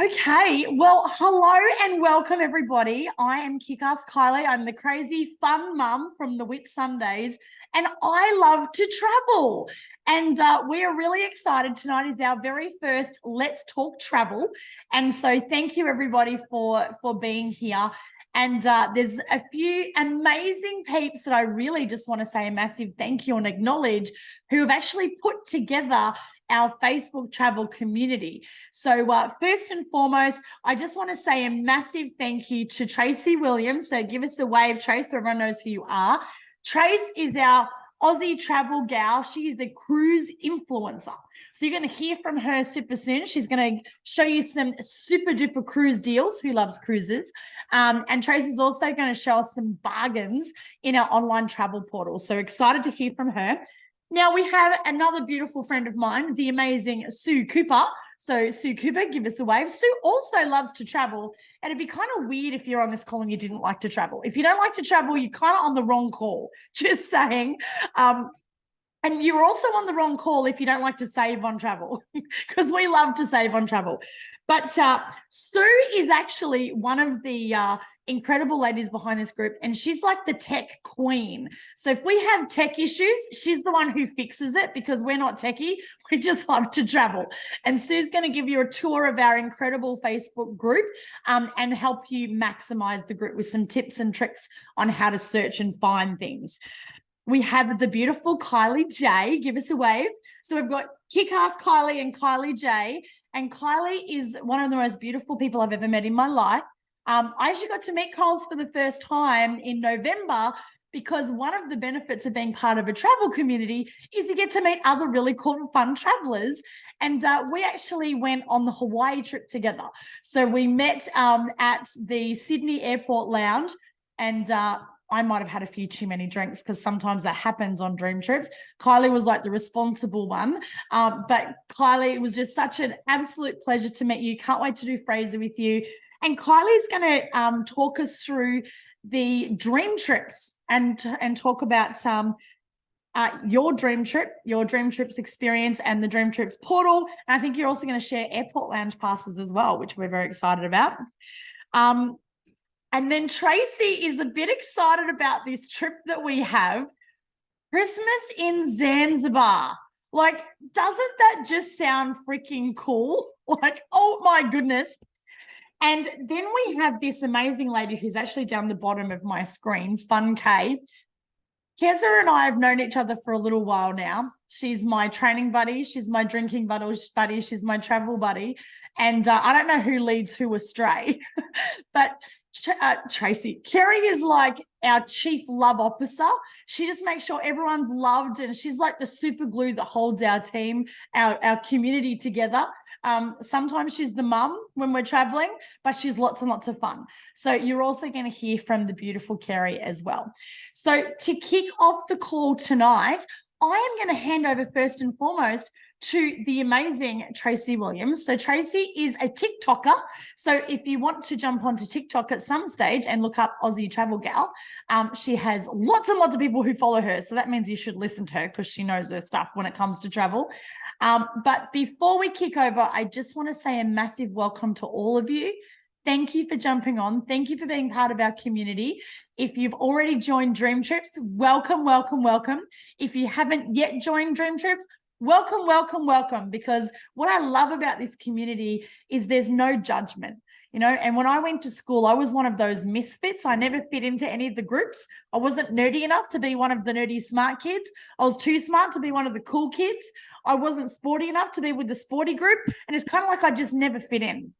Okay, well, hello and welcome everybody. I am KickAss Kylie. I'm the crazy fun mum from the Whit Sundays, and I love to travel. And we are really excited. Tonight is our very first Let's Talk Travel. And so thank you everybody for being here. And there's a few amazing peeps that I really just want to say a massive thank you and acknowledge who have actually put together our Facebook travel community. So first and foremost, I just want to say a massive thank you to Tracy Williams. So give us a wave, Trace, so everyone knows who you are. Trace is our Aussie travel gal. She is a cruise influencer. So you're going to hear from her super soon. She's going to show you some super duper cruise deals. Who loves cruises? And Trace is also going to show us some bargains in our online travel portal. So excited to hear from her. Now we have another beautiful friend of mine, the amazing Sue Cooper. So Sue Cooper, give us a wave. Sue also loves to travel, and it'd be kind of weird if you're on this call and you didn't like to travel. If you don't like to travel, you're kind of on the wrong call, just saying. And you're also on the wrong call if you don't like to save on travel, because we love to save on travel. But Sue is actually one of the incredible ladies behind this group, and she's like the tech queen. So if we have tech issues, she's the one who fixes it, because we're not techie. We just love to travel. And Sue's going to give you a tour of our incredible Facebook group and help you maximize the group with some tips and tricks on how to search and find things. We have the beautiful Kylie J. Give us a wave. So we've got KickAss Kylie and Kylie J. And Kylie is one of the most beautiful people I've ever met in my life. I actually got to meet Kyles for the first time in November, because one of the benefits of being part of a travel community is you get to meet other really cool and fun travelers. And we actually went on the Hawaii trip together. So we met at the Sydney Airport Lounge, and I might have had a few too many drinks, because sometimes that happens on dream trips. Kylie was like the responsible one. But Kylie, it was just such an absolute pleasure to meet you. Can't wait to do Fraser with you. And Kylie's going to talk us through the dream trips and talk about your dream trips experience and the dream trips portal. And I think you're also going to share airport lounge passes as well, which we're very excited about. And then Tracy is a bit excited about this trip that we have, Christmas in Zanzibar. Like, doesn't that just sound freaking cool? Like, oh my goodness. And then we have this amazing lady who's actually down the bottom of my screen, Fun K. Keza and I have known each other for a little while now. She's my training buddy. She's my drinking buddy. She's my travel buddy. And I don't know who leads who astray, but Tracy, Kerry is like our chief love officer. She just makes sure everyone's loved, and she's like the super glue that holds our team, our community together. Sometimes she's the mum when we're traveling, but she's lots and lots of fun. So you're also going to hear from the beautiful Kerry as well. So to kick off the call tonight, I am going to hand over first and foremost to the amazing Tracy Williams. So Tracy is a TikToker. So if you want to jump onto TikTok at some stage and look up Aussie Travel Gal, she has lots and lots of people who follow her. So that means you should listen to her, because she knows her stuff when it comes to travel. But before we kick over, I just want to say a massive welcome to all of you. Thank you for jumping on. Thank you for being part of our community. If you've already joined Dream Trips, welcome, welcome, welcome. If you haven't yet joined Dream Trips, welcome, welcome, welcome. Because what I love about this community is there's no judgment. You know, and when I went to school, I was one of those misfits. I never fit into any of the groups. I wasn't nerdy enough to be one of the nerdy smart kids. I was too smart to be one of the cool kids. I wasn't sporty enough to be with the sporty group. And it's kind of like I just never fit in.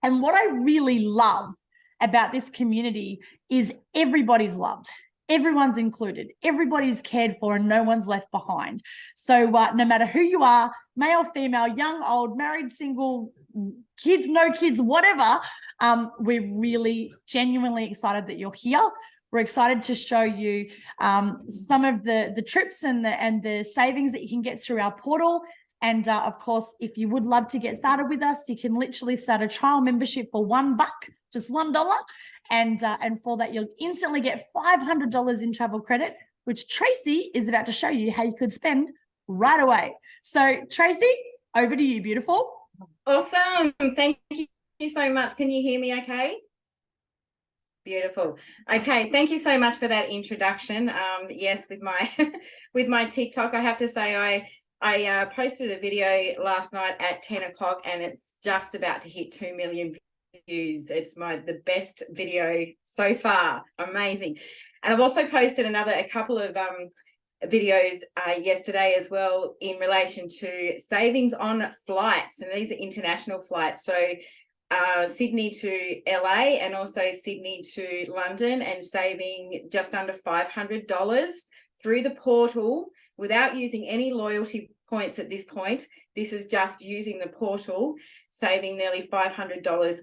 And what I really love about this community is everybody's loved. Everyone's included. Everybody's cared for, and no one's left behind. So no matter who you are, male, female, young, old, married, single, kids, no kids, whatever, we're really genuinely excited that you're here. We're excited to show you some of the trips and the savings that you can get through our portal. And of course, if you would love to get started with us, you can literally start a trial membership for $1, just $1. And for that, you'll instantly get $500 in travel credit, which Tracy is about to show you how you could spend right away. So Tracy, over to you, beautiful. Awesome. Thank you, you so much. Can you hear me okay? Beautiful. Okay, thank you so much for that introduction. Yes, with my with my TikTok, I have to say I posted a video last night at 10 o'clock and it's just about to hit 2 million views. It's the best video so far. Amazing. And I've also posted a couple of videos yesterday as well in relation to savings on flights, and these are international flights. So Sydney to LA and also Sydney to London, and saving just under $500 through the portal without using any loyalty points at this point. This is just using the portal, saving nearly $500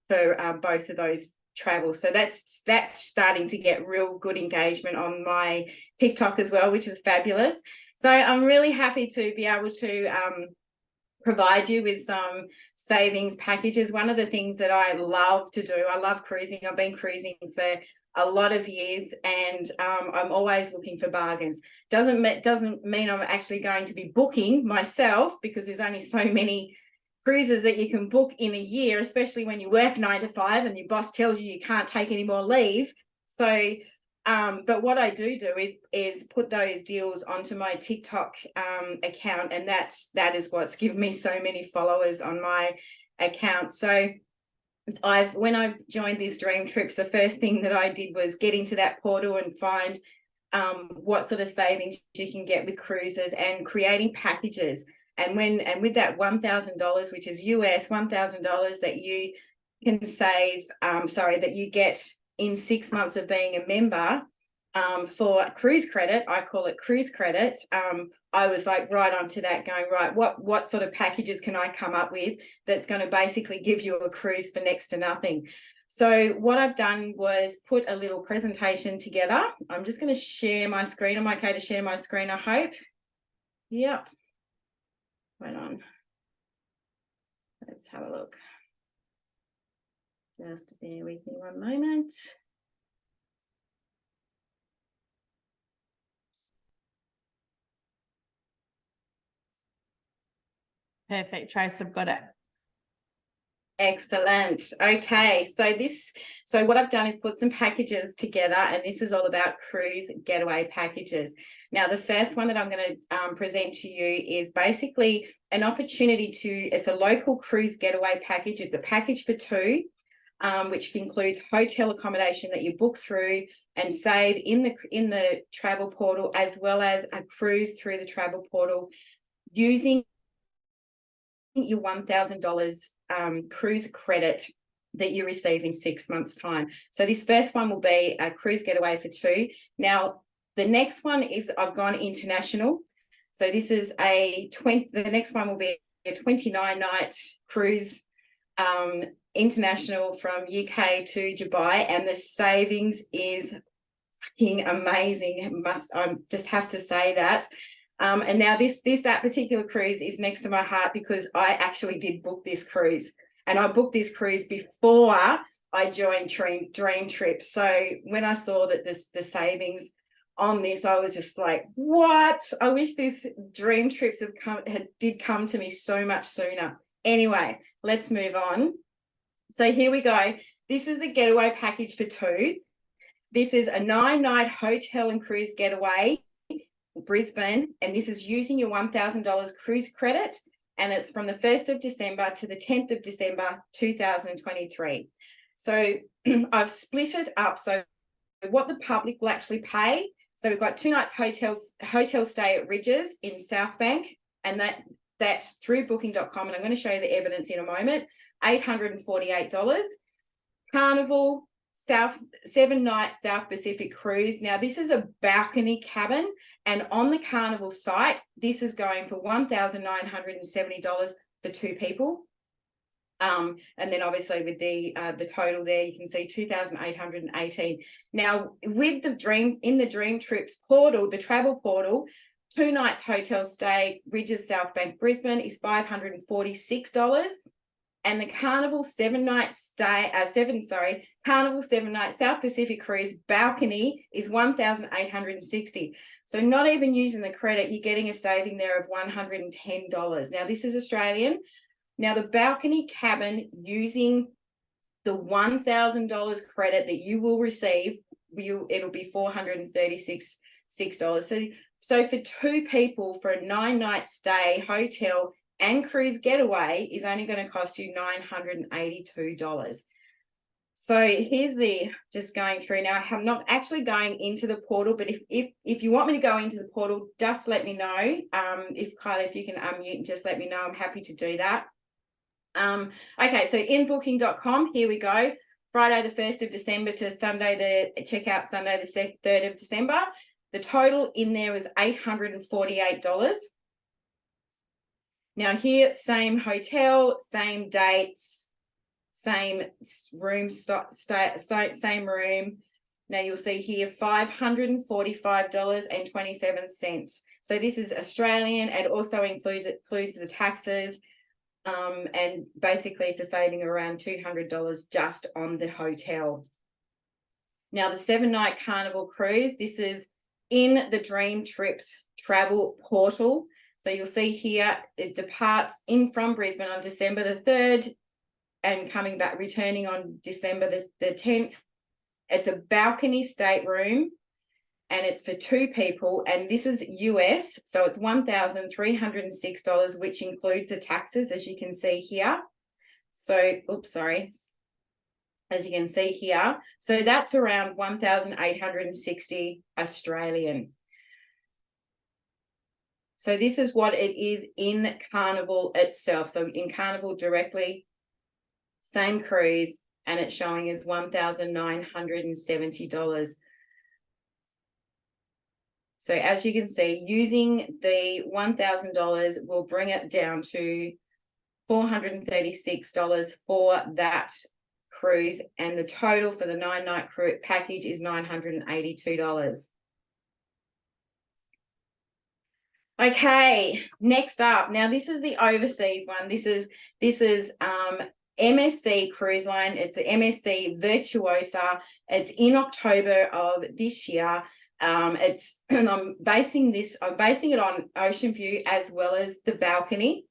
for both of those travels. So that's starting to get real good engagement on my TikTok as well, which is fabulous. So I'm really happy to be able to provide you with some savings packages. One of the things that I love to do, I love cruising. I've been cruising for a lot of years, and I'm always looking for bargains. Doesn't mean I'm actually going to be booking myself, because there's only so many cruises that you can book in a year, especially when you work 9 to 5 and your boss tells you can't take any more leave. So but what I do is put those deals onto my TikTok account, and that is what's given me so many followers on my account. So when I joined this DreamTrips, the first thing that I did was get into that portal and find what sort of savings you can get with cruises, and creating packages. And with that $1,000, which is US $1,000 that you can save, that you get in 6 months of being a member, for cruise credit, I call it cruise credit. I was like right onto that, going, right, what sort of packages can I come up with that's going to basically give you a cruise for next to nothing? So what I've done was put a little presentation together. I'm just going to share my screen. I'm okay to share my screen, I hope. Yep. Right on. Let's have a look. Just bear with me one moment. Perfect, Trace, we've got it. Excellent. Okay, so what I've done is put some packages together, and this is all about cruise getaway packages. Now, the first one that I'm going to present to you is basically an opportunity it's a local cruise getaway package. It's a package for two, which includes hotel accommodation that you book through and save in the travel portal, as well as a cruise through the travel portal using your $1,000 cruise credit that you receive in 6 months' time. So this first one will be a cruise getaway for two. Now, the next one is I've gone international. So this is the next one will be a 29-night cruise international from UK to Dubai, and the savings is fucking amazing. I just have to say that. And now that particular cruise is next to my heart, because I actually did book this cruise, and I booked this cruise before I joined DreamTrips. So when I saw that the savings on this, I was just like, what? I wish this DreamTrips did come to me so much sooner. Anyway, let's move on. So here we go. This is the getaway package for two. This is a 9-night hotel and cruise getaway, Brisbane, and this is using your $1,000 cruise credit, and it's from the 1st of December to the 10th of December 2023. So I've split it up. So what the public will actually pay. So we've got 2 nights hotel stay at Ridges in South Bank, and that's through booking.com, and I'm going to show you the evidence in a moment. $848. Carnival 7-night South Pacific cruise. Now, this is a balcony cabin, and on the Carnival site, this is going for $1,970 for 2 people. And then obviously with the total there, you can see 2,818. Now, with the DreamTrips portal, the travel portal, 2 nights hotel stay, Ridges, South Bank, Brisbane is $546. And the Carnival 7-night South Pacific cruise balcony is $1,860. So not even using the credit, you're getting a saving there of $110. Now, this is Australian. Now, the balcony cabin, using the $1,000 credit that you will receive, it'll be $436. So for 2 people for a 9-night stay, hotel and cruise getaway is only going to cost you $982. So here's just going through now. I'm not actually going into the portal, but if you want me to go into the portal, just let me know. If Kylie, if you can unmute and just let me know, I'm happy to do that. Okay, so in booking.com, here we go. Friday the 1st of December to Sunday, the checkout Sunday the 3rd of December. The total in there was $848. Now here, same hotel, same dates, same room, same room. Now you'll see here $545.27. So this is Australian, and also includes the taxes. And basically it's a saving around $200 just on the hotel. Now the 7-night carnival cruise, this is in the DreamTrips Travel portal. So you'll see here it departs from Brisbane on December the 3rd and coming back, returning on December the 10th. It's a balcony stateroom and it's for 2 people, and this is US, so it's $1,306, which includes the taxes, as you can see here. So, oops, sorry. As you can see here, so that's around 1,860 Australian. So this is what it is in Carnival itself. So in Carnival directly, same cruise, and it's showing as $1,970. So as you can see, using the $1,000 will bring it down to $436 for that cruise, and the total for the 9-night cruise package is $982. Okay, next up. Now this is the overseas one. This is MSC Cruise Line. It's an MSC Virtuosa. It's in October of this year. I'm basing it on Ocean View as well as the balcony.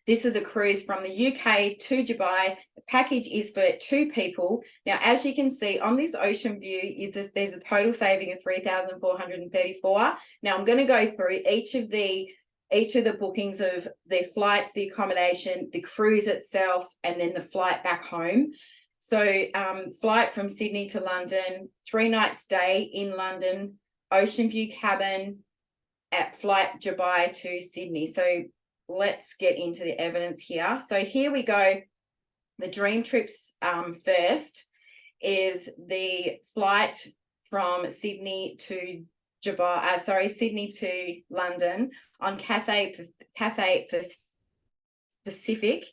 This is a cruise from the UK to Dubai. The package is for 2 people. Now, as you can see on this Ocean View, there's a total saving of $3,434. Now, I'm going to go through each of the bookings of the flights, the accommodation, the cruise itself, and then the flight back home. So flight from Sydney to London, 3-night stay in London, Ocean View cabin, at flight Dubai to Sydney. So let's get into the evidence here. So here we go. The DreamTrips first is the flight from Sydney to Sydney to London on Cathay Pacific.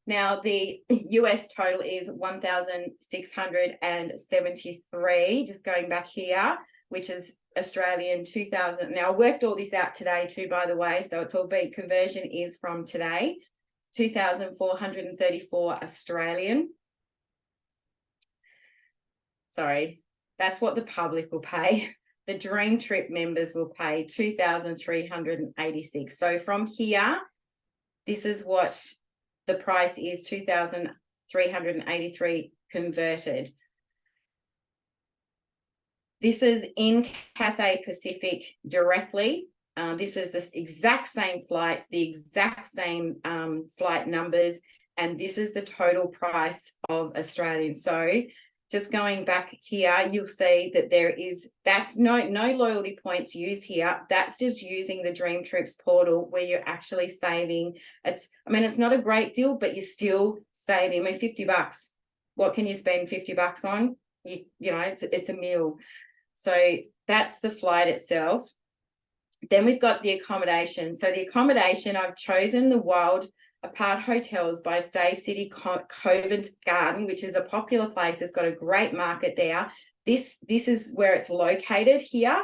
Now the US total is 1,673. Just going back here, which is Australian 2,000. Now I worked all this out today too, by the way, so it's all being conversion is from today. 2,434 Australian. Sorry, that's what the public will pay. The Dream Trip members will pay 2,386. So from here, this is what the price is, 2,383 converted. This is in Cathay Pacific directly. This is the exact same flights, the exact same flight numbers, and this is the total price of Australian. So just going back here, you'll see that that's no loyalty points used here. That's just using the DreamTrips portal where you're actually saving. It's not a great deal, but you're still saving. I mean, $50. What can you spend $50 on? You know, it's a meal. So that's the flight itself. Then we've got the accommodation. So the accommodation, I've chosen the Wild Apart Hotels by Stay City Covent Garden, which is a popular place. It's got a great market there. This is where it's located here.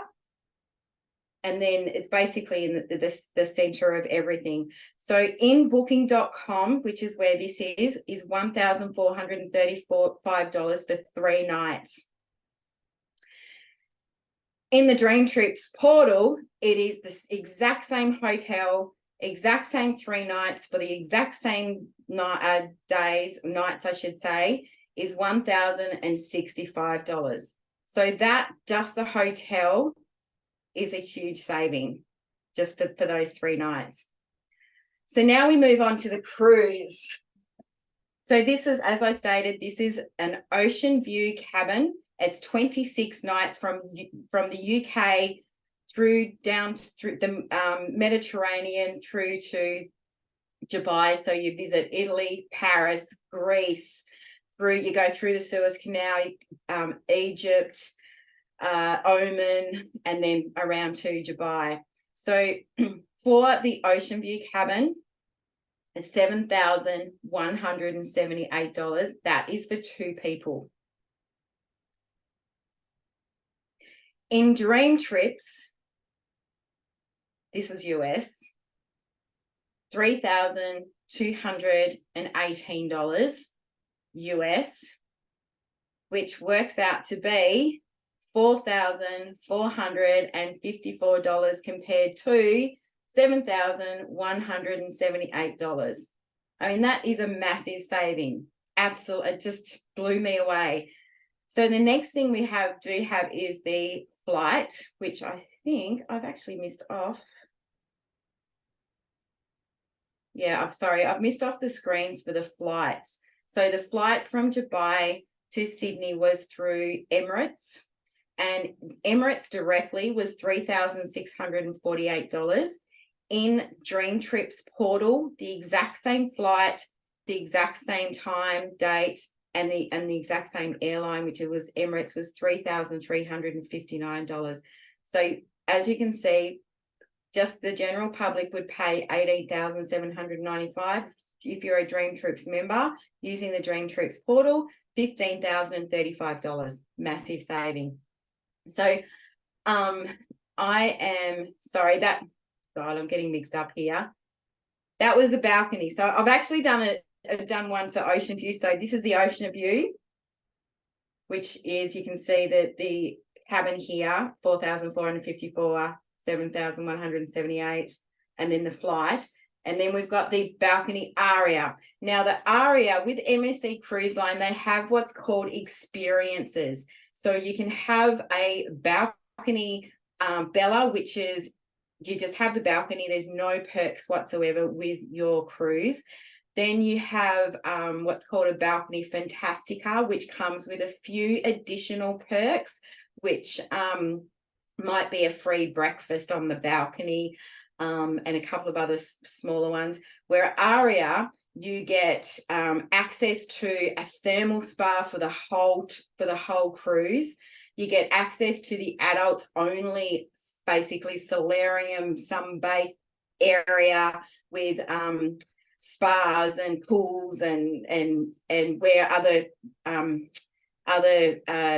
And then it's basically in the center of everything. So in booking.com, which is where this is $1,435 for 3 nights. In the DreamTrips portal, it is the exact same hotel, exact same 3 nights for the exact same nights, I should say, is $1,065. So that just the hotel is a huge saving just for those 3 nights. So now we move on to the cruise. So this is, as I stated, this is an ocean view cabin. It's 26 nights from the UK through the Mediterranean through to Dubai. So you visit Italy, Paris, Greece, you go through the Suez Canal, Egypt, Oman, and then around to Dubai. So for the ocean view cabin, is $7,178. That is for 2 people. In DreamTrips, this is US, $3,218 US, which works out to be $4,454 compared to $7,178. I mean, that is a massive saving. Absolutely, it just blew me away. So the next thing we do have is the flight, which I think I've actually missed off. Yeah, I've missed off the screens for the flights. So the flight from Dubai to Sydney was through Emirates, and Emirates directly was $3,648. In DreamTrips portal, the exact same flight, the exact same time, date, and the exact same airline, which it was Emirates, was $3,359. So as you can see, just the general public would pay $18,795. If you're a DreamTrips member using the DreamTrips portal, $15,035. Massive saving. So I am sorry that God, I'm getting mixed up here. That was the balcony. So I've actually done one for ocean view. So this is the ocean view, which is, you can see that the cabin here, 4,454, 7,178, and then the flight. And then we've got the balcony area. Now the area with MSC Cruise Line, they have what's called experiences. So you can have a balcony Bella, which is you just have the balcony. There's no perks whatsoever with your cruise. Then you have what's called a balcony Fantastica, which comes with a few additional perks, which might be a free breakfast on the balcony and a couple of other smaller ones. Where Aria, you get access to a thermal spa for the whole cruise. You get access to the adults only, basically solarium sunbathe area with spas and pools and where other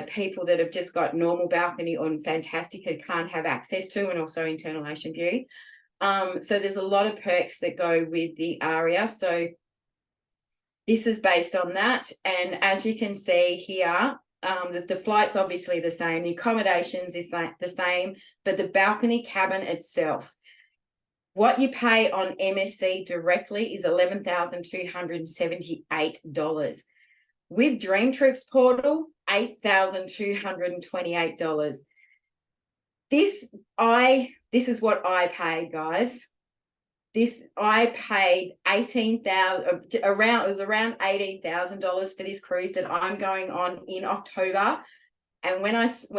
people that have just got normal balcony on Fantastica can't have access to, and also internal ocean view. So there's a lot of perks that go with the Aria. So this is based on that. And as you can see here, the flight's obviously the same. The accommodations is the same, but the balcony cabin itself, what you pay on MSC directly is $11,278. With DreamTrips portal, $8,228. This is what I paid, guys. I paid $18,000, it was around $18,000 for this cruise that I'm going on in October. And when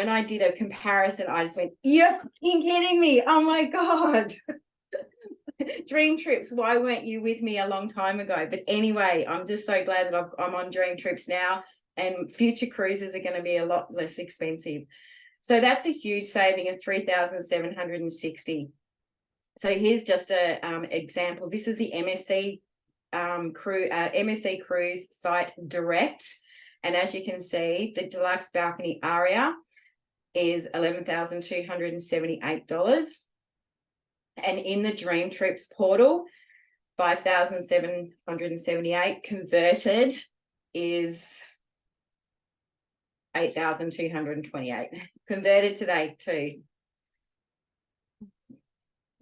I did a comparison, I just went, you're kidding me. Oh my God. DreamTrips, why weren't you with me a long time ago? But anyway, I'm just so glad that I'm on DreamTrips now, and future cruises are going to be a lot less expensive. So that's a huge saving of $3,760. So here's just an example. This is the MSC MSC Cruise site direct. And as you can see, the deluxe balcony Aria is $11,278. And in the DreamTrips portal, $5,778 converted is $8,228. Converted today too.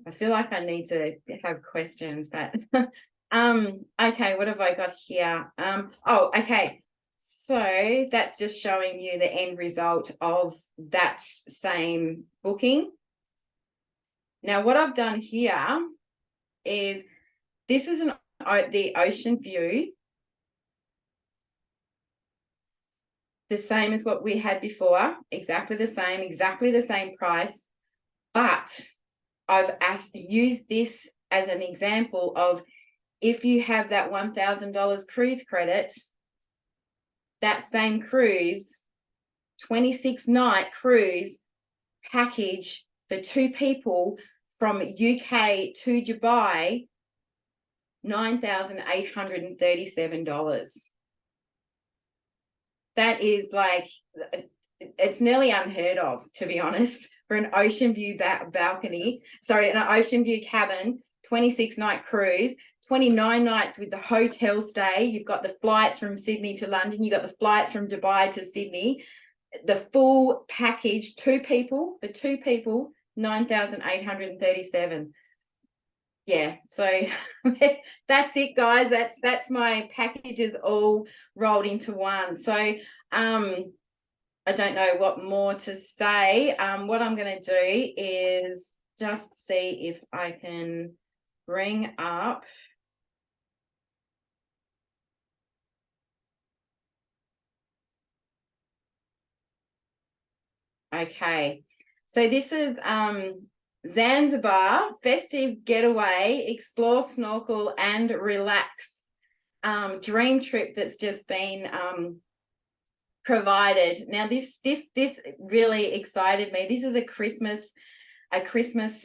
I feel like I need to have questions, but okay, what have I got here? Oh, okay. So that's just showing you the end result of that same booking. Now, what I've done here is this is the ocean view, the same as what we had before, exactly the same price, but I've used this as an example of if you have that $1,000 cruise credit, that same cruise, 26-night cruise package for 2 people from UK to Dubai, $9,837. That is like, it's nearly unheard of, to be honest, for an ocean view balcony. Sorry, an ocean view cabin, 26-night cruise, 29 nights with the hotel stay. You've got the flights from Sydney to London. You've got the flights from Dubai to Sydney. The full package, 2 people, for 2 people, 9,837. Yeah, so that's it, guys. That's my packages all rolled into one. So I don't know what more to say. What I'm going to do is just see if I can bring up. Okay, so this is Zanzibar festive getaway, explore, snorkel and relax dream trip that's just been provided. Now this really excited me. This is a Christmas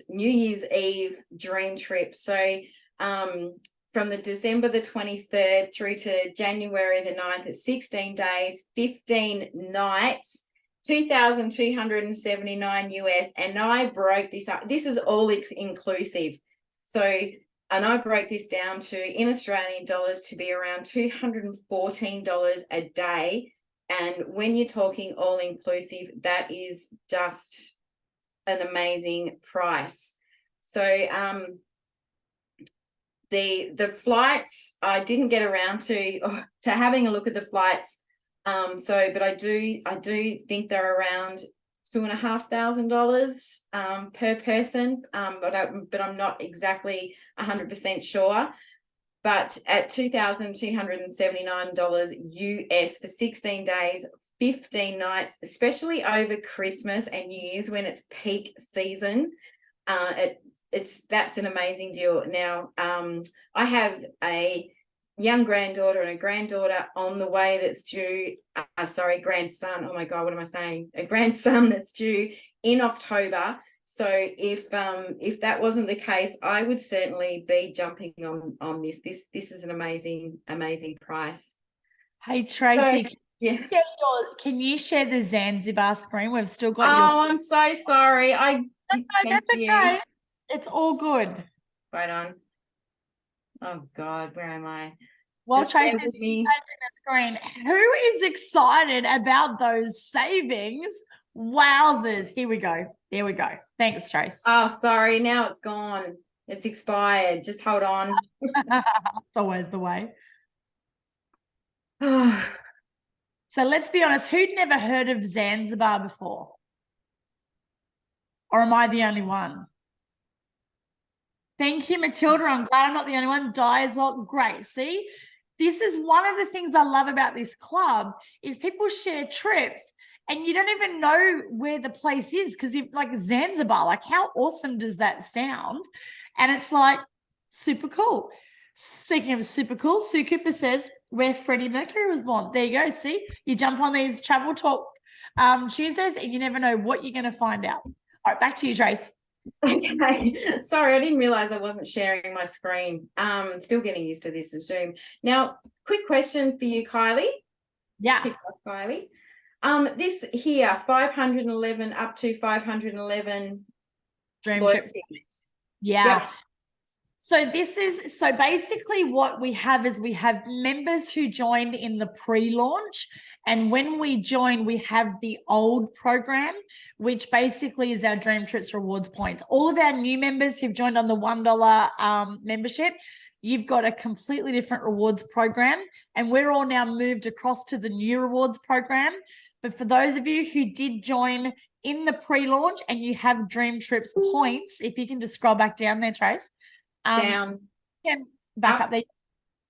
New Year's Eve dream trip. So from the December the 23rd through to January the 9th, it's 16 days, 15 nights, 2,279 US, and I broke this up. This is all inclusive. So, and I broke this down to, in Australian dollars, to be around $214 a day. And when you're talking all inclusive, that is just an amazing price. So, the flights, I didn't get around to having a look at the flights. But I do think they're around $2,500 per person. But I'm not exactly 100% sure. But at $2,279 US for 16 days, 15 nights, especially over Christmas and New Year's when it's peak season, that's an amazing deal. Now, I have a young granddaughter and a granddaughter on the way that's due, grandson, oh my God, what am I saying? A grandson that's due in October. So if that wasn't the case, I would certainly be jumping on this. This is an amazing price. Hey, Tracy, So, yeah. Can you share the Zanzibar screen? We've still got I'm so sorry. That's okay. It's all good. Right on. Oh God, where am I? Well, Tracy's changing the screen. Who is excited about those savings? Wowzers. Here we go. There we go. Thanks, Trace. Oh, sorry. Now it's gone. It's expired. Just hold on. It's always the way. So let's be honest. Who'd never heard of Zanzibar before? Or am I the only one? Thank you, Matilda. I'm glad I'm not the only one. Di as well. Great. See, this is one of the things I love about this club is people share trips and you don't even know where the place is because like Zanzibar, like how awesome does that sound? And it's like super cool. Speaking of super cool, Sue Cooper says where Freddie Mercury was born. There you go. See, you jump on these travel talk Tuesdays and you never know what you're going to find out. All right, back to you, Trace. Okay, sorry, I didn't realize I wasn't sharing my screen. Still getting used to this Zoom. Now, quick question for you, Kylie. Yeah. Kylie. This here, 511 up to 511 dream trips. Yeah. Yep. So basically what we have is we have members who joined in the pre-launch. And when we join, we have the old program, which basically is our DreamTrips rewards points. All of our new members who've joined on the $1 membership, you've got a completely different rewards program. And we're all now moved across to the new rewards program. But for those of you who did join in the pre-launch and you have DreamTrips points, if you can just scroll back down there, Trace. Down. And back up there.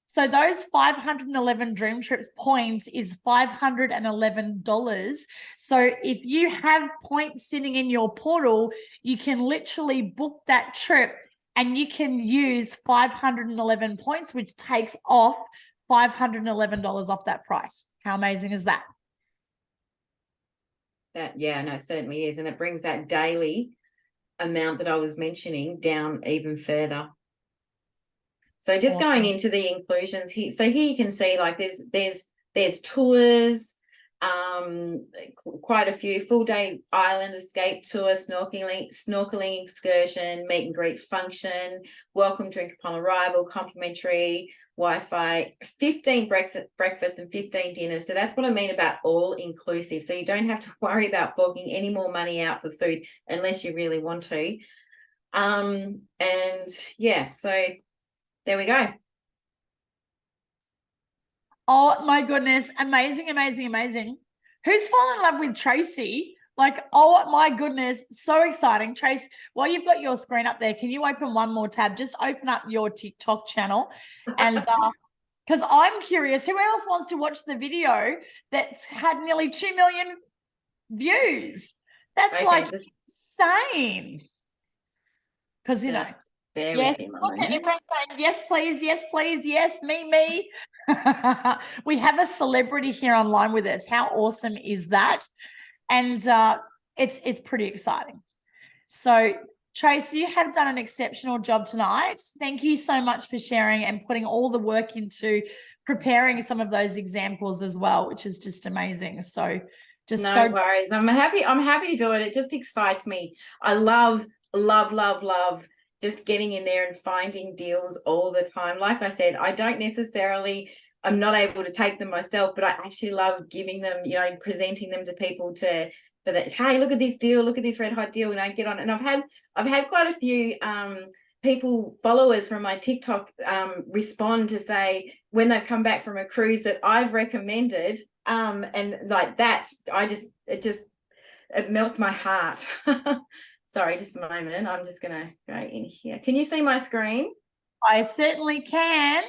So those 511 DreamTrips points is $511. So if you have points sitting in your portal, you can literally book that trip and you can use 511 points, which takes off $511 off that price. How amazing is that? Yeah, no, it certainly is. And it brings that daily amount that I was mentioning down even further. So just going into the inclusions here, so here you can see like there's tours, quite a few full day island escape tour, snorkeling excursion, meet and greet function, welcome drink upon arrival, complimentary Wi-Fi, 15 breakfast and 15 dinners. So that's what I mean about all inclusive. So you don't have to worry about forking any more money out for food unless you really want to. And yeah, so there we go. Oh my goodness. Amazing, amazing, amazing. Who's fallen in love with Tracy? Like, oh my goodness. So exciting. Trace, while you've got your screen up there, can you open one more tab? Just open up your TikTok channel. And because I'm curious, who else wants to watch the video that's had nearly 2 million views? That's okay, like insane. Because, you know, yes, look at everyone saying, yes, please, yes, please, yes, me. We have a celebrity here online with us. How awesome is that? And it's pretty exciting. So, Tracy, you have done an exceptional job tonight. Thank you so much for sharing and putting all the work into preparing some of those examples as well, which is just amazing. So, just no worries. I'm happy to do it. It just excites me. I love just getting in there and finding deals all the time. Like I said, I'm not able to take them myself, but I actually love giving them, you know, presenting them to people for that. Hey, look at this deal, look at this red hot deal, and I get on. And I've had quite a few followers from my TikTok respond to say when they've come back from a cruise that I've recommended, and like that, it melts my heart. Sorry, just a moment. I'm just going to go in here. Can you see my screen? I certainly can.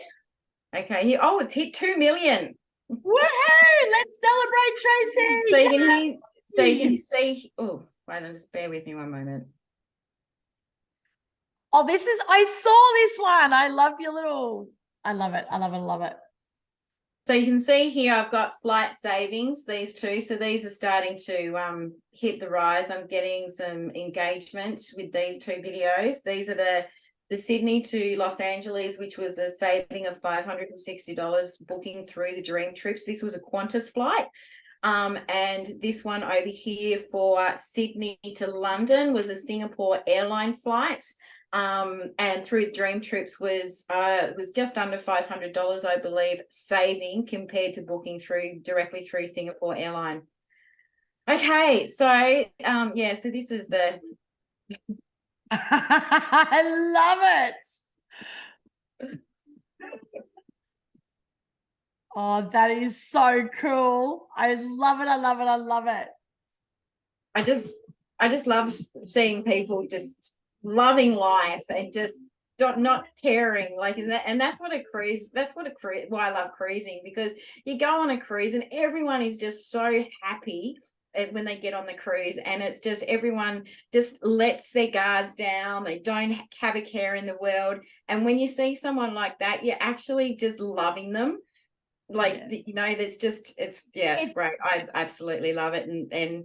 Okay. Here. Oh, it's hit 2 million. Woohoo! Let's celebrate, Tracy. So you can see. Oh, wait, just bear with me one moment. Oh, I saw this one. I love your little, I love it. So you can see here I've got flight savings, these two. So these are starting to hit the rise. I'm getting some engagement with these two videos. These are the Sydney to Los Angeles, which was a saving of $560 booking through the DreamTrips. This was a Qantas flight. And this one over here for Sydney to London was a Singapore airline flight. And through DreamTrips was just under $500, I believe, saving compared to booking directly through Singapore airline. Okay, so so this is the I love it. Oh, that is so cool. I love it. I just love seeing people just loving life and just not caring, like, and that's what a cruise, why I love cruising, because you go on a cruise and everyone is just so happy when they get on the cruise, and it's just everyone just lets their guards down. They don't have a care in the world, and when you see someone like that, you're actually just loving them. Like, you know, it's great. I absolutely love it, and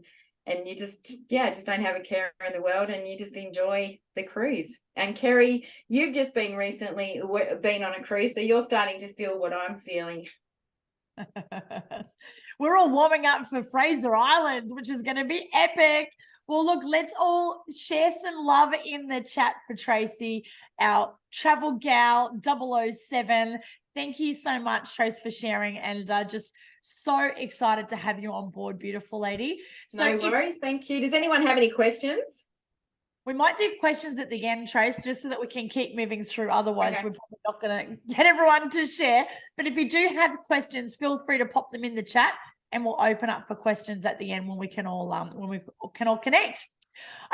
you just don't have a care in the world, and you just enjoy the cruise. And Kerry, you've just recently been on a cruise, so you're starting to feel what I'm feeling. We're all warming up for Fraser Island, which is going to be epic. Well, look, let's all share some love in the chat for Tracy, our travel gal 007. Thank you so much, Trace, for sharing, and just so excited to have you on board, beautiful lady. So no worries. Thank you. Does anyone have any questions? we might do questions at the end, Trace, just so that we can keep moving through. Otherwise, Okay. we're probably not going to get everyone to share. But if you do have questions, feel free to pop them in the chat, and we'll open up for questions at the end when we can all connect.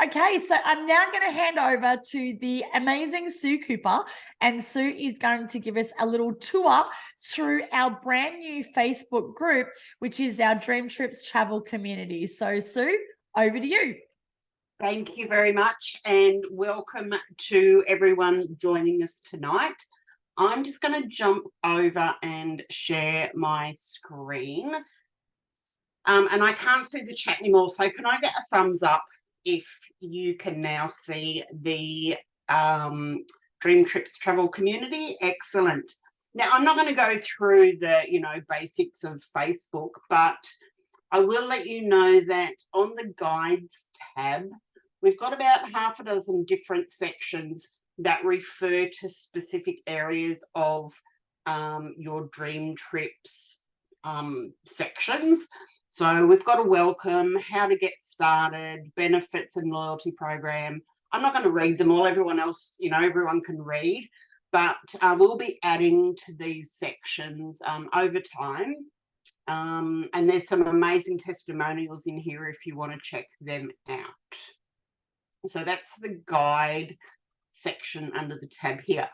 Okay, so I'm now going to hand over to the amazing Sue Cooper, and Sue is going to give us a little tour through our brand new Facebook group, which is our DreamTrips Travel Community. So, Sue, over to you. Thank you very much, and welcome to everyone joining us tonight. I'm just going to jump over and share my screen. And I can't see the chat anymore, so can I get a thumbs up if you can now see the DreamTrips Travel Community? Excellent. Now, I'm not going to go through the, basics of Facebook, but I will let you know that on the guides tab, we've got about half a dozen different sections that refer to specific areas of your dream trips sections. So we've got a welcome, how to get started, benefits and loyalty program. I'm not going to read them all. Everyone else, everyone can read, but we'll be adding to these sections over time. And there's some amazing testimonials in here if you want to check them out. So that's the guide section under the tab here.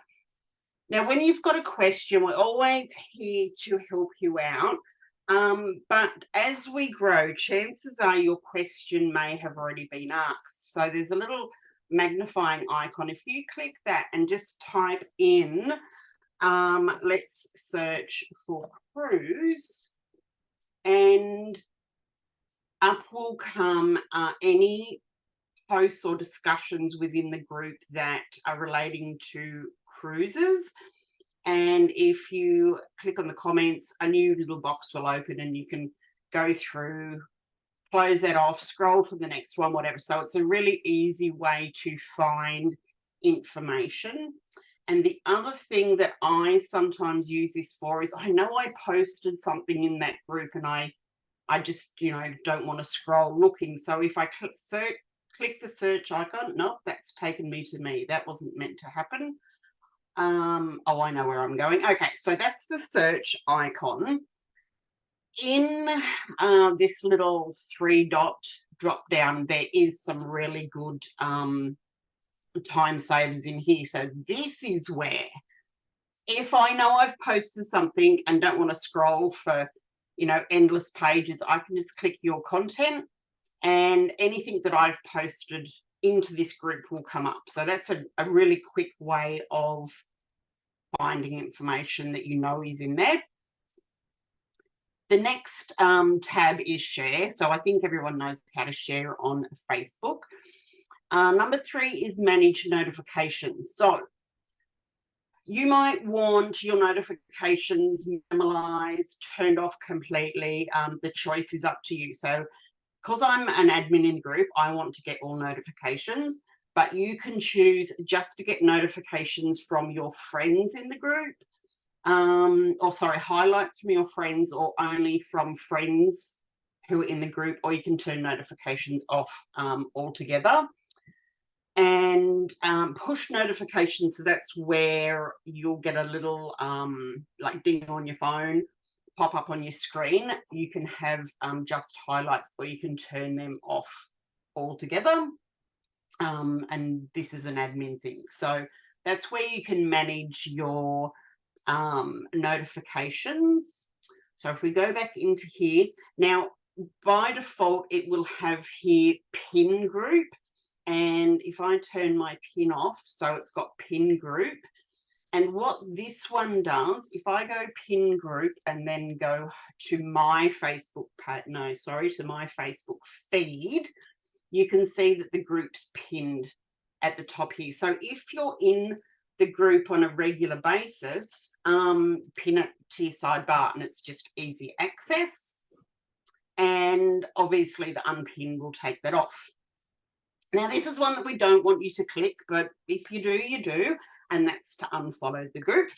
Now, when you've got a question, we're always here to help you out. But as we grow, chances are your question may have already been asked. So there's a little magnifying icon. If you click that and just type in, let's search for cruise, and up will come any posts or discussions within the group that are relating to cruises. And if you click on the comments, a new little box will open and you can go through, close that off, scroll to the next one, whatever. So it's a really easy way to find information. And the other thing that I sometimes use this for is, I know I posted something in that group and I just, don't want to scroll looking. So if I click the search icon, nope, that's taken me to me. That wasn't meant to happen. Oh, I know where I'm going. Okay, so that's the search icon. In this little 3-dot drop down, there is some really good time savers in here. So this is where, if I know I've posted something and don't want to scroll for, endless pages, I can just click your content and anything that I've posted into this group will come up. So that's a really quick way of finding information that is in there. The next tab is share. So I think everyone knows how to share on Facebook. Number 3 is manage notifications. So you might want your notifications minimalized, turned off completely. The choice is up to you. So because I'm an admin in the group, I want to get all notifications, but you can choose just to get notifications from your friends in the group, highlights from your friends, or only from friends who are in the group, or you can turn notifications off altogether. And push notifications, so that's where you'll get a little like ding on your phone, pop up on your screen. You can have just highlights, or you can turn them off altogether. And this is an admin thing. So that's where you can manage your notifications. So if we go back into here, now by default, it will have here pin group. And if I turn my pin off, so it's got pin group. And what this one does, if I go pin group and then go to my Facebook page, to my Facebook feed, you can see that the group's pinned at the top here. So if you're in the group on a regular basis, pin it to your sidebar and it's just easy access. And obviously the unpin will take that off. Now, this is one that we don't want you to click, but if you do, you do, and that's to unfollow the group.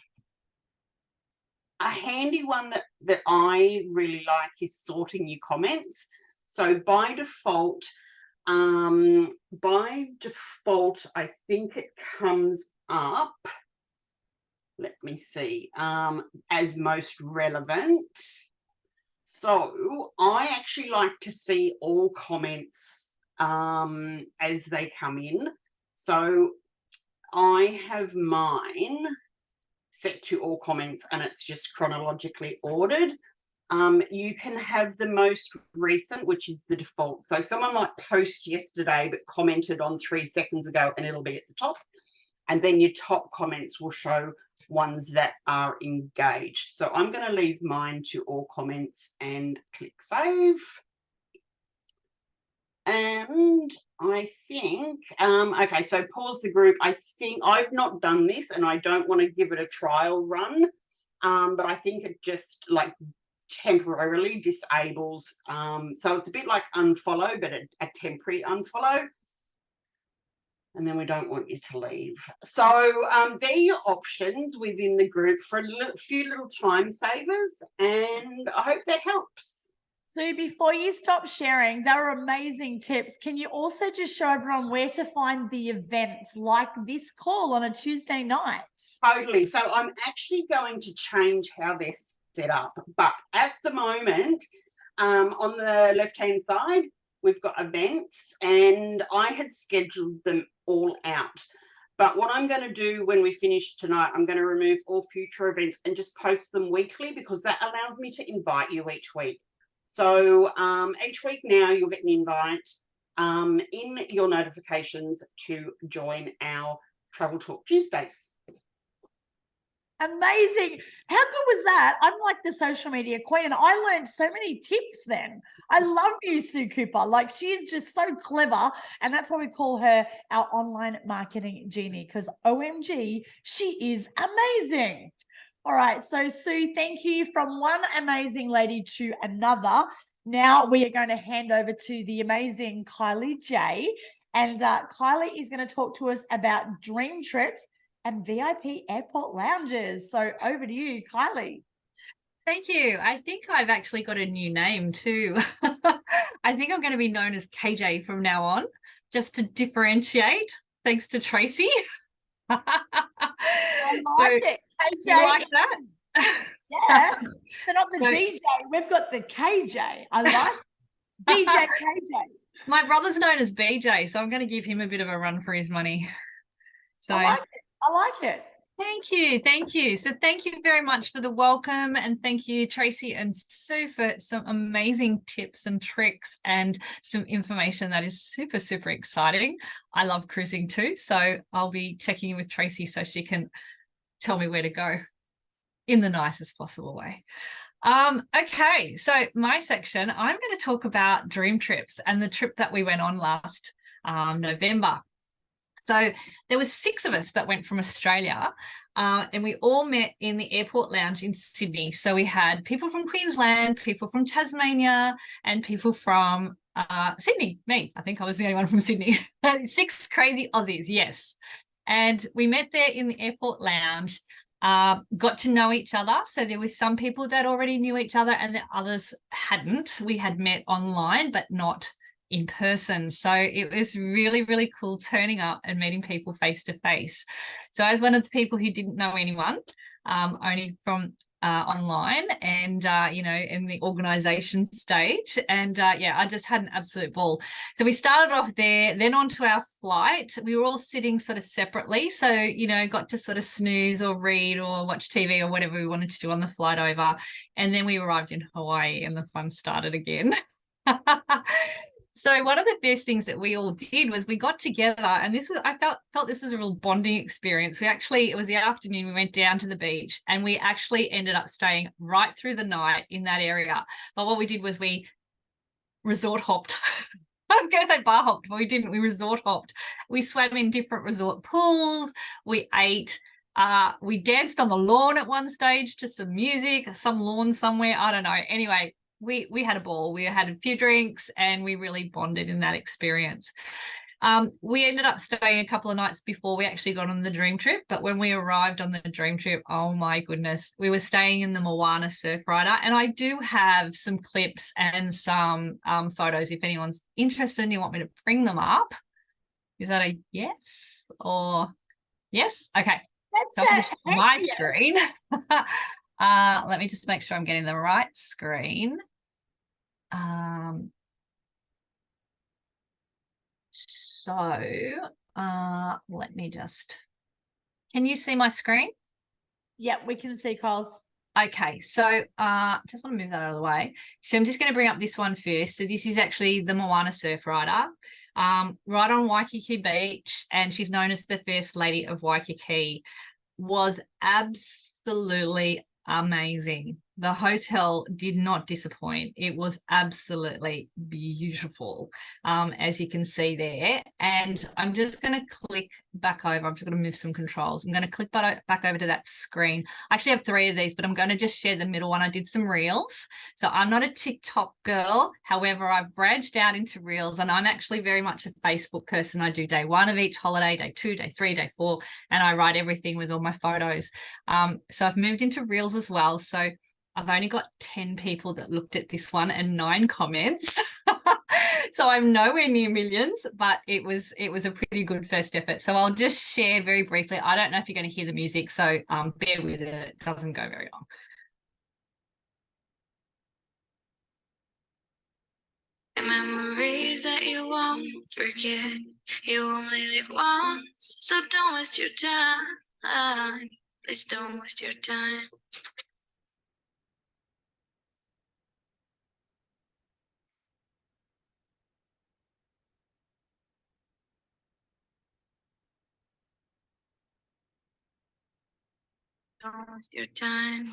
A handy one that I really like is sorting your comments. So by default, I think it comes up, let me see, as most relevant. So I actually like to see all comments as they come in. So I have mine set to all comments, and it's just chronologically ordered. You can have the most recent, which is the default. So someone might post yesterday but commented on 3 seconds ago, and it'll be at the top. And then your top comments will show ones that are engaged. So I'm going to leave mine to all comments and click save. And I think, okay, so pause the group. I think I've not done this, and I don't want to give it a trial run, but I think it just like temporarily disables. So it's a bit like unfollow, but a temporary unfollow. And then we don't want you to leave. So they're your options within the group for a few little time savers, and I hope that helps. So before you stop sharing, they were amazing tips. Can you also just show everyone where to find the events like this call on a Tuesday night? Totally. So I'm actually going to change how they're set up. But at the moment, on the left-hand side, we've got events, and I had scheduled them all out. But what I'm going to do when we finish tonight, I'm going to remove all future events and just post them weekly, because that allows me to invite you each week. So each week now you'll get an invite in your notifications to join our Travel Talk Tuesdays. Amazing. How good was that? I'm like the social media queen, and I learned so many tips then. I love you, Sue Cooper. Like, she's just so clever, and that's why we call her our online marketing genie, because OMG, she is amazing. All right, so Sue, thank you from one amazing lady to another. Now we are going to hand over to the amazing Kylie J. And Kylie is going to talk to us about DreamTrips and VIP airport lounges. So over to you, Kylie. Thank you. I think I've actually got a new name too. I think I'm going to be known as KJ from now on, just to differentiate, thanks to Tracy. I like it. KJ. You like that? Yeah. They're not the DJ. We've got the KJ. I like DJ KJ. My brother's known as BJ, so I'm going to give him a bit of a run for his money. So I like it. I like it. Thank you. Thank you. So thank you very much for the welcome, and thank you, Tracy and Sue, for some amazing tips and tricks and some information that is super, super exciting. I love cruising too, so I'll be checking in with Tracy so she can tell me where to go in the nicest possible way. Okay, so my section, I'm going to talk about DreamTrips and the trip that we went on last November. So there were 6 of us that went from Australia, and we all met in the airport lounge in Sydney. So we had people from Queensland, people from Tasmania, and people from Sydney. Me, I think I was the only one from Sydney. 6 crazy Aussies, yes. And we met there in the airport lounge, got to know each other. So there were some people that already knew each other and the others hadn't. We had met online, but not in person. So it was really, really cool turning up and meeting people face to face. So I was one of the people who didn't know anyone, only from online and, you know, in the organization stage. And yeah, I just had an absolute ball. So we started off there, then onto our flight. We were all sitting sort of separately. So, you know, got to sort of snooze or read or watch TV or whatever we wanted to do on the flight over. And then we arrived in Hawaii and the fun started again. So one of the first things that we all did was we got together, and this was, I felt this was a real bonding experience. It was the afternoon, we went down to the beach, and we actually ended up staying right through the night in that area. But what we did was we resort hopped. I was going to say bar hopped, but we didn't. We resort hopped. We swam in different resort pools. We ate. We danced on the lawn at one stage to some music, some lawn somewhere. I don't know. Anyway, we had a ball. We had a few drinks and we really bonded in that experience. We ended up staying a couple of nights before we actually got on the dream trip. But when we arrived on the dream trip, oh my goodness, we were staying in the Moana Surf Rider. And I do have some clips and some photos if anyone's interested and you want me to bring them up. Is that a yes or yes? Okay. So my screen. Let me just make sure I'm getting the right screen. Let me just, can you see my screen? Yeah, we can see Kyle's. Okay, so just want to move that out of the way. So I'm just going to bring up this one first. So this is actually the Moana Surf Rider, right on Waikiki Beach, and she's known as the First Lady of Waikiki. Was absolutely amazing. The hotel did not disappoint. It was absolutely beautiful, as you can see there. And I'm just going to click back over. I'm just going to move some controls. I'm going to click back over to that screen. I actually have 3 of these, but I'm going to just share the middle one. I did some reels. So I'm not a TikTok girl. However, I've branched out into reels, and I'm actually very much a Facebook person. I do day 1 of each holiday, day 2, day 3, day 4, and I write everything with all my photos. So I've moved into reels as well. So I've only got 10 people that looked at this one and 9 comments. So I'm nowhere near millions, but it was a pretty good first effort. So I'll just share very briefly. I don't know if you're going to hear the music, so bear with it. It doesn't go very long. Memories that you won't forget. You only live once, so don't waste your time. Please don't waste your time. Don't waste your time.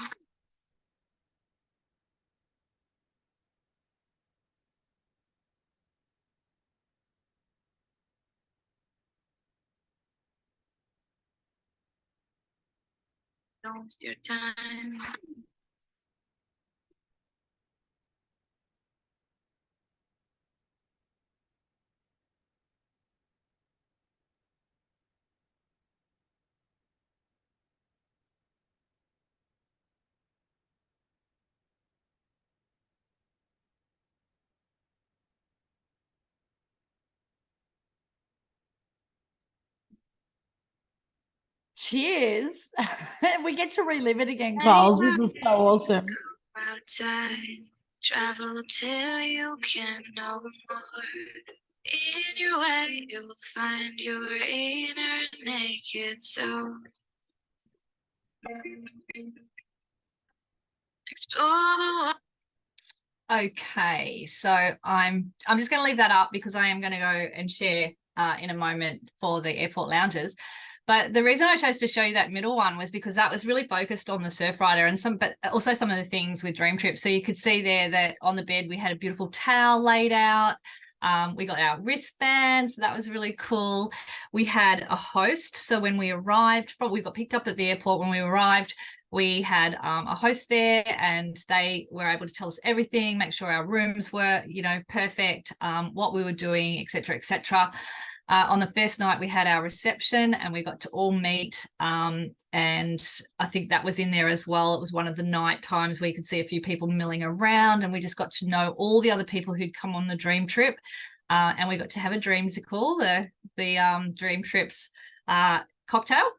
Don't waste your time. Cheers. We get to relive it again, Kyles. This is so awesome. Outside, travel till you can no more. In your way, you will find your inner naked soul. Explore the world. Okay, so I'm just going to leave that up because I am going to go and share in a moment for the airport lounges. But the reason I chose to show you that middle one was because that was really focused on the surf rider and but also some of the things with DreamTrips. So you could see there that on the bed we had a beautiful towel laid out. We got our wristbands. So that was really cool. We had a host. So when we arrived, we got picked up at the airport. When we arrived, we had a host there, and they were able to tell us everything, make sure our rooms were, perfect, what we were doing, etc., etc. On the first night, we had our reception and we got to all meet. And I think that was in there as well. It was one of the night times where you could see a few people milling around, and we just got to know all the other people who'd come on the dream trip. And we got to have a dreamsicle, the DreamTrips cocktail.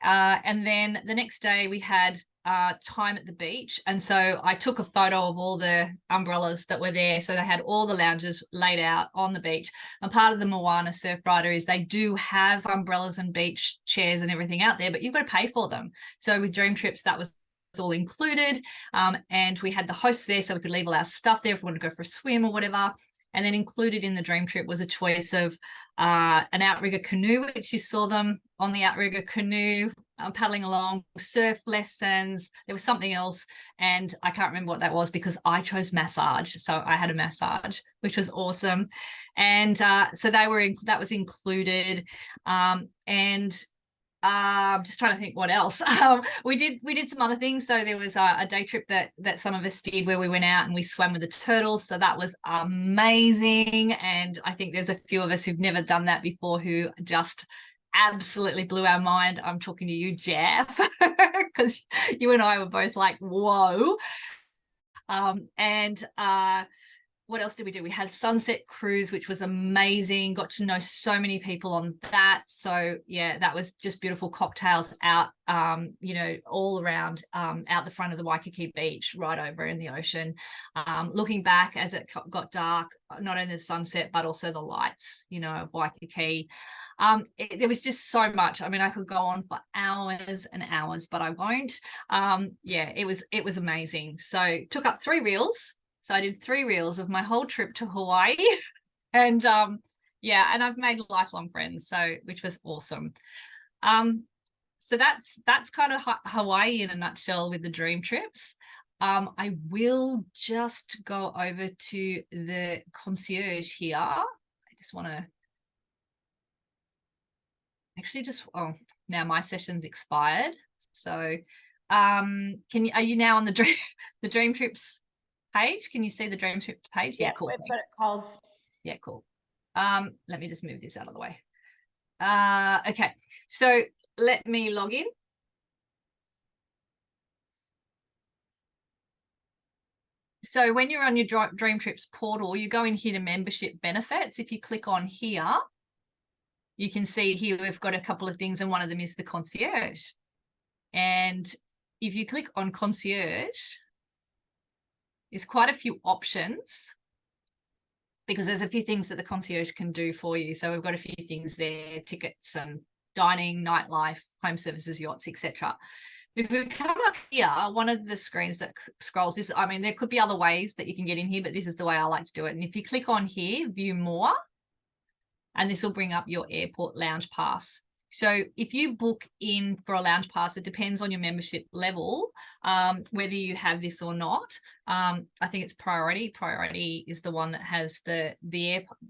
And then the next day we had time at the beach, and so I took a photo of all the umbrellas that were there. So they had all the lounges laid out on the beach, and part of the Moana Surf Rider is they do have umbrellas and beach chairs and everything out there, but you've got to pay for them. So with DreamTrips, that was all included, and we had the host there, so we could leave all our stuff there if we want to go for a swim or whatever. And then included in the dream trip was a choice of an outrigger canoe, which you saw them on the outrigger canoe paddling along, surf lessons. There was something else, and I can't remember what that was because I chose massage. So I had a massage, which was awesome. And so that was included. And Just trying to think what else. We did some other things. So there was a day trip that some of us did where we went out and we swam with the turtles. So that was amazing. And I think there's a few of us who've never done that before who just absolutely blew our mind. I'm talking to you, Jeff, because you and I were both like, whoa. What else did we do? We had sunset cruise, which was amazing. Got to know so many people on that. So yeah, that was just beautiful. Cocktails out, all around, out the front of the Waikiki beach, right over in the ocean. Looking back as it got dark, not only the sunset, but also the lights, of Waikiki. There was just so much. I mean, I could go on for hours and hours, but I won't. It was amazing. So took up 3 reels. So I did 3 reels of my whole trip to Hawaii, and and I've made lifelong friends, so which was awesome. So that's kind of Hawaii in a nutshell with the dream trips. I will just go over to the concierge here. I just want to now my session's expired. So are you now on the dream trips page? Can you see the dream trips page? Yeah, cool. We've got it, Coz. Yeah, cool. Let me just move this out of the way. Okay, so let me log in. So when you're on your Dream Trips portal, you go in here to membership benefits. If you click on here, you can see here we've got a couple of things, and one of them is the concierge. And if you click on concierge, there's quite a few options because there's a few things that the concierge can do for you. So we've got a few things there: tickets and dining, nightlife, home services, yachts, etc. If we come up here, one of the screens that scrolls this, I mean, there could be other ways that you can get in here, but this is the way I like to do it. And if you click on here, view more, and this will bring up your airport lounge pass. So if you book in for a lounge pass, it depends on your membership level, whether you have this or not. I think it's priority. Priority is the one that has the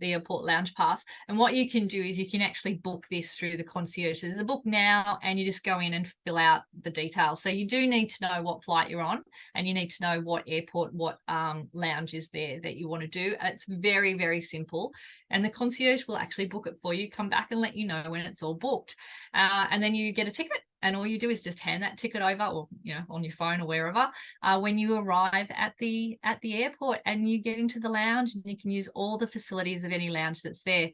airport lounge pass. And what you can do is you can actually book this through the concierge. There's a book now, and you just go in and fill out the details. So you do need to know what flight you're on, and you need to know what airport, what lounge is there that you want to do. It's very, very simple. And the concierge will actually book it for you, come back and let you know when it's all booked. And then you get a ticket, and all you do is just hand that ticket over, or on your phone or wherever, when you arrive at the airport, and you get into the lounge, and you can use all the facilities of any lounge that's there.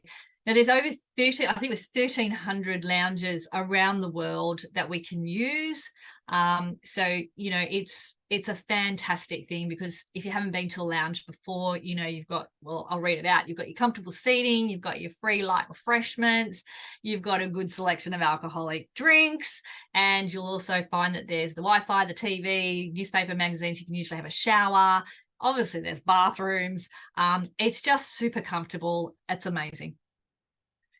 Now there's over 30, I think it was 1,300 lounges around the world that we can use. So it's a fantastic thing, because if you haven't been to a lounge before, you've got, well, I'll read it out. You've got your comfortable seating, you've got your free light refreshments, you've got a good selection of alcoholic drinks, and you'll also find that there's the Wi-Fi, the TV, newspaper, magazines. You can usually have a shower. Obviously there's bathrooms. It's just super comfortable. It's amazing.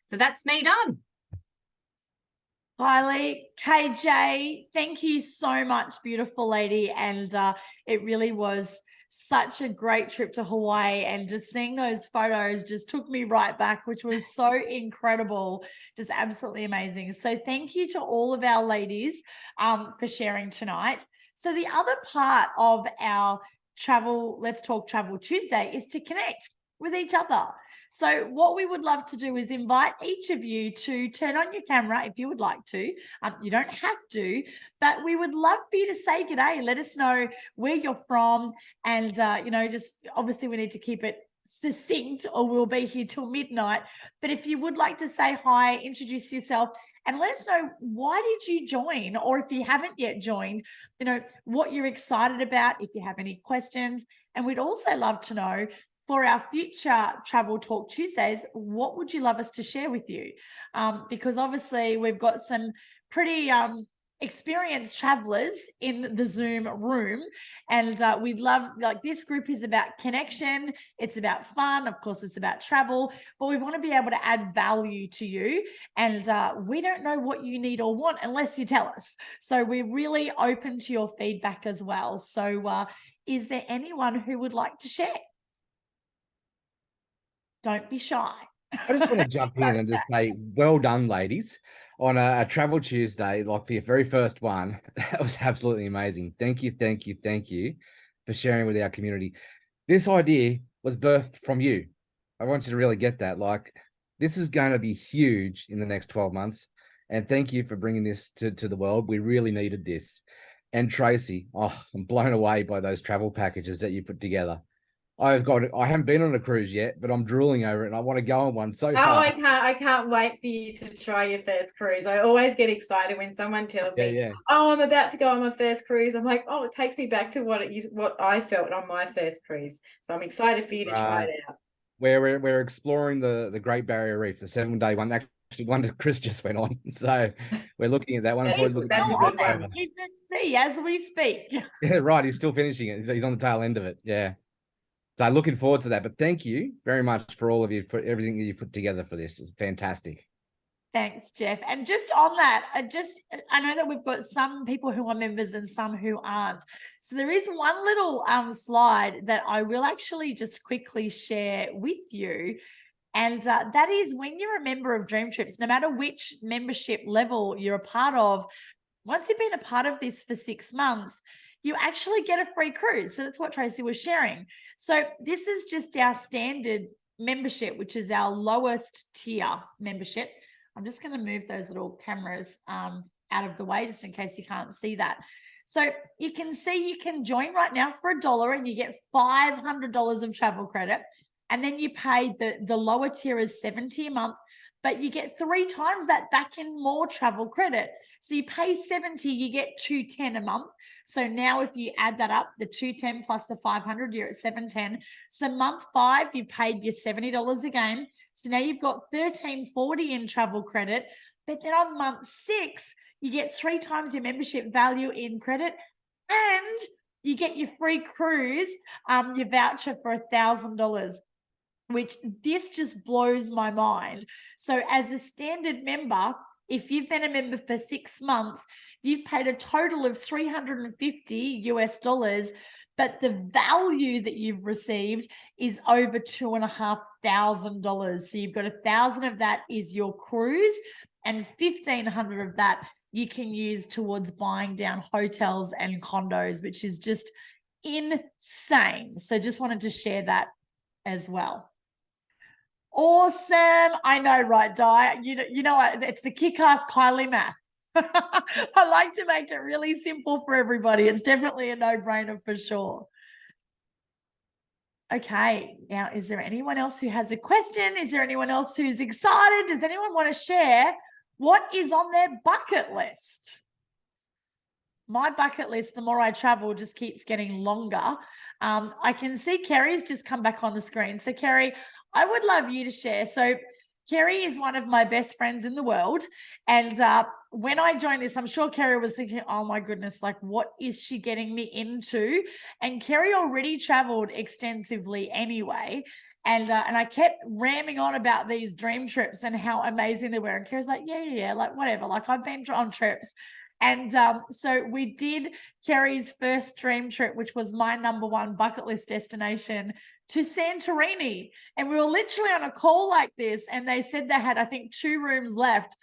So that's me done. Kylie, KJ, thank you so much, beautiful lady. And it really was such a great trip to Hawaii, and just seeing those photos just took me right back, which was so incredible, just absolutely amazing. So thank you to all of our ladies for sharing tonight. So the other part of our Let's Talk Travel Tuesday is to connect with each other. So what we would love to do is invite each of you to turn on your camera if you would like to. You don't have to, but we would love for you to say g'day. Let us know where you're from, and just obviously we need to keep it succinct, or we'll be here till midnight. But if you would like to say hi, introduce yourself, and let us know why did you join, or if you haven't yet joined, what you're excited about, if you have any questions. And we'd also love to know, for our future Travel Talk Tuesdays, what would you love us to share with you? Because obviously we've got some pretty experienced travelers in the Zoom room, and we'd love, this group is about connection, it's about fun, of course it's about travel, but we want to be able to add value to you, and we don't know what you need or want unless you tell us. So we're really open to your feedback as well. So is there anyone who would like to share? Don't be shy. I just want to jump in and just say, well done, ladies, on a Travel Tuesday, like for your very first one. That was absolutely amazing. Thank you, thank you, thank you for sharing with our community. This idea was birthed from you. I want you to really get that. Like, this is going to be huge in the next 12 months. And thank you for bringing this to the world. We really needed this. And Tracy, oh, I'm blown away by those travel packages that you put together. I haven't been on a cruise yet, but I'm drooling over it and I want to go on one so Oh, hard. I can't wait for you to try your first cruise. I always get excited when someone tells me, Yeah. "Oh, I'm about to go on my first cruise." I'm like, "Oh, it takes me back to what I felt on my first cruise." So I'm excited for you to try it out. We're exploring the Great Barrier Reef, the 7-day one. Actually, one that Chris just went on. So we're looking at that one. That's Probably looking a at good that one. He's at sea as we speak. Yeah, right. He's still finishing it. He's on the tail end of it. Yeah. So looking forward to that. But thank you very much for all of you, for everything that you've put together for this. It's fantastic. Thanks, Jeff. And just on that, I know that we've got some people who are members and some who aren't. So there is one little slide that I will actually just quickly share with you. And that is, when you're a member of Dream Trips, no matter which membership level you're a part of, once you've been a part of this for 6 months, you actually get a free cruise. So that's what Tracy was sharing. So this is just our standard membership, which is our lowest tier membership. I'm just going to move those little cameras out of the way just in case you can't see that. So you can see you can join right now for $1 and you get $500 of travel credit. And then you pay the lower tier is $70 a month, but you get 3 times that back in more travel credit. So you pay $70, you get $210 a month. So now if you add that up, the $210 plus the $500, you're at $710. So month 5, you paid your $70 again. So now you've got $1340 in travel credit. But then on month 6, you get 3 times your membership value in credit, and you get your free cruise, your voucher for $1,000. Which this just blows my mind. So as a standard member, if you've been a member for 6 months, you've paid a total of $350, but the value that you've received is over $2,500. So you've got $1,000 of that is your cruise, and $1,500 of that you can use towards buying down hotels and condos, which is just insane. So just wanted to share that as well. Awesome. I know, right, Di? You know, it's the KickAss Kylie math. I like to make it really simple for everybody. It's definitely a no-brainer for sure. Okay, now, is there anyone else who has a question? Is there anyone else who's excited? Does anyone want to share what is on their bucket list? My bucket list, the more I travel, just keeps getting longer. I can see Kerry's just come back on the screen. So, Kerry, I would love you to share. So Kerry is one of my best friends in the world. And when I joined this, I'm sure Kerry was thinking, oh my goodness, like, what is she getting me into? And Kerry already traveled extensively anyway. And I kept ramming on about these dream trips and how amazing they were. And Kerry's like, yeah, like whatever. Like, I've been on trips. And so we did Kerry's first dream trip, which was my #1 bucket list destination, to Santorini. And we were literally on a call like this, and they said they had, I think, 2 rooms left.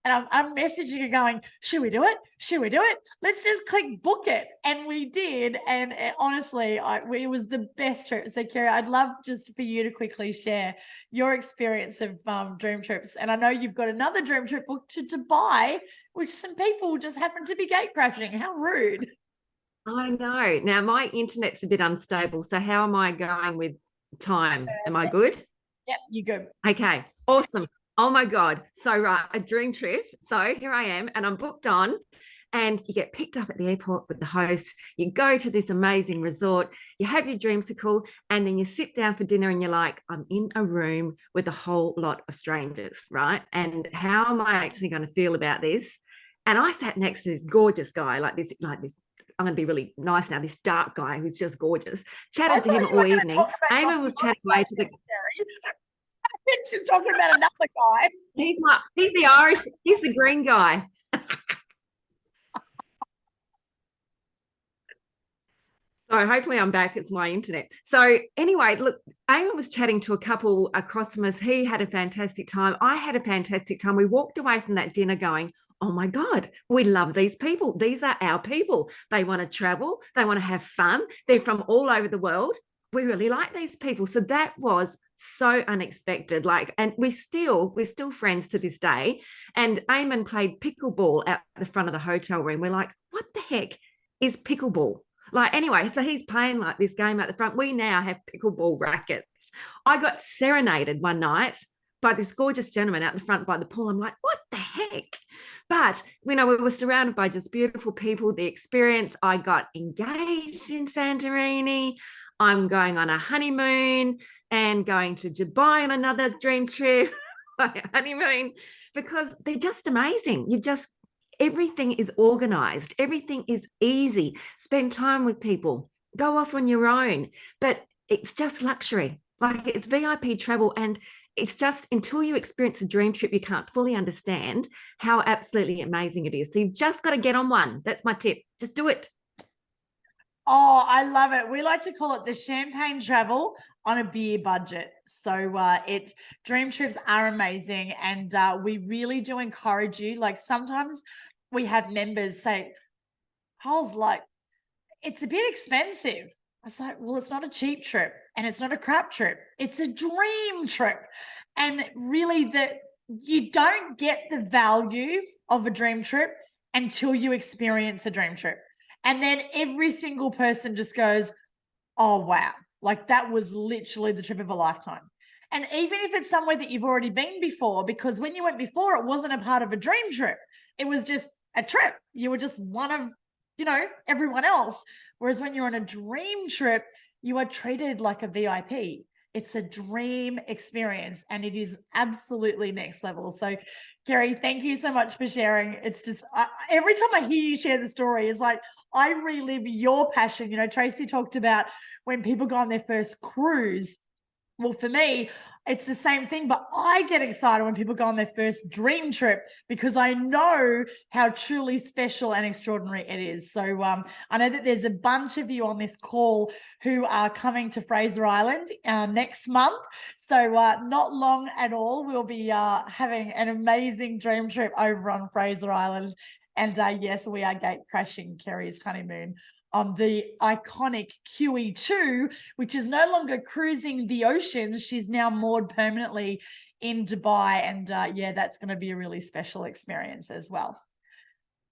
And I'm messaging her going, should we do it? Should we do it? Let's just click book it. And we did. And honestly, it was the best trip. So, Kerry, I'd love just for you to quickly share your experience of dream trips. And I know you've got another dream trip booked to Dubai, which some people just happen to be gate crashing. How rude. I know. Now, my internet's a bit unstable. So how am I going with time? Am I good? Yep, you're good. Okay, awesome. Oh, my God. So, right, a dream trip. So here I am, and I'm booked on, and you get picked up at the airport with the host. You go to this amazing resort. You have your dreamsicle, and then you sit down for dinner, and you're like, I'm in a room with a whole lot of strangers, right? And how am I actually going to feel about this? And I sat next to this gorgeous guy, like this. I'm going to be really nice now. This dark guy who's just gorgeous. Chatted to him all evening. Eamon was chatting away to the. She's talking about another guy. He's the Irish. He's the green guy. So hopefully I'm back. It's my internet. So anyway, look, Eamon was chatting to a couple across from us. He had a fantastic time. I had a fantastic time. We walked away from that dinner going, oh my God, we love these people. These are our people. They want to travel. They want to have fun. They're from all over the world. We really like these people. So that was so unexpected. Like, and we're still friends to this day. And Eamon played pickleball out the front of the hotel room. We're like, what the heck is pickleball? Like, anyway, so he's playing like this game at the front. We now have pickleball rackets. I got serenaded one night by this gorgeous gentleman out the front by the pool. I'm like, what the heck? But, you know, we were surrounded by just beautiful people. The experience, I got engaged in Santorini. I'm going on a honeymoon and going to Dubai on another dream trip, honeymoon, because they're just amazing. Everything is organized. Everything is easy. Spend time with people. Go off on your own. But it's just luxury. Like, it's VIP travel. And it's just, until you experience a dream trip, you can't fully understand how absolutely amazing it is. So you've just got to get on one. That's my tip. Just do it. Oh, I love it. We like to call it the champagne travel on a beer budget. So dream trips are amazing. And we really do encourage you. Like, sometimes we have members say, Cole's like, it's a bit expensive. I was like, well, it's not a cheap trip and it's not a crap trip. It's a dream trip. And really, you don't get the value of a dream trip until you experience a dream trip. And then every single person just goes, oh, wow. Like, that was literally the trip of a lifetime. And even if it's somewhere that you've already been before, because when you went before, it wasn't a part of a dream trip. It was just a trip. You were just one of, everyone else. Whereas when you're on a dream trip, you are treated like a VIP. It's a dream experience and it is absolutely next level. So, Kerry, thank you so much for sharing. It's just, every time I hear you share the story, it's like, I relive your passion. Tracy talked about when people go on their first cruise. Well, for me, it's the same thing, but I get excited when people go on their first dream trip because I know how truly special and extraordinary it is. So I know that there's a bunch of you on this call who are coming to Fraser Island next month. So not long at all, we'll be having an amazing dream trip over on Fraser Island. And yes, we are gate crashing Kerry's honeymoon on the iconic QE2, which is no longer cruising the oceans. She's now moored permanently in Dubai. And yeah, that's going to be a really special experience as well.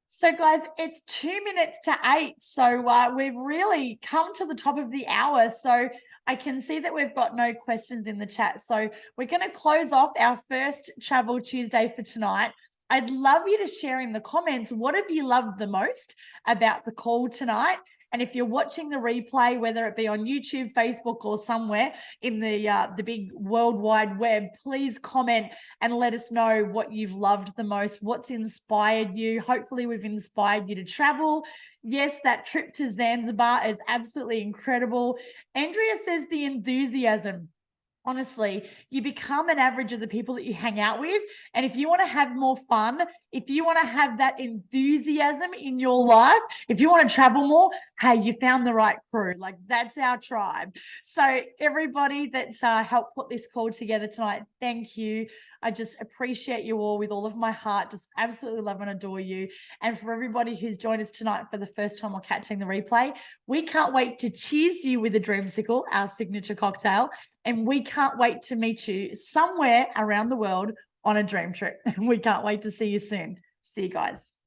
So guys, it's 2 minutes to 8. So we've really come to the top of the hour. So I can see that we've got no questions in the chat. So we're going to close off our first Travel Tuesday for tonight. I'd love you to share in the comments, what have you loved the most about the call tonight? And if you're watching the replay, whether it be on YouTube, Facebook, or somewhere in the big World Wide Web, please comment and let us know what you've loved the most, what's inspired you. Hopefully we've inspired you to travel. Yes, that trip to Zanzibar is absolutely incredible. Andrea says the enthusiasm. Honestly, you become an average of the people that you hang out with. And if you want to have more fun, if you want to have that enthusiasm in your life, if you want to travel more, hey, you found the right crew. Like, that's our tribe. So everybody that helped put this call together tonight, thank you. I just appreciate you all with all of my heart. Just absolutely love and adore you. And for everybody who's joined us tonight for the first time or catching the replay, we can't wait to cheers you with a dreamsicle, our signature cocktail. And we can't wait to meet you somewhere around the world on a dream trip. We can't wait to see you soon. See you guys.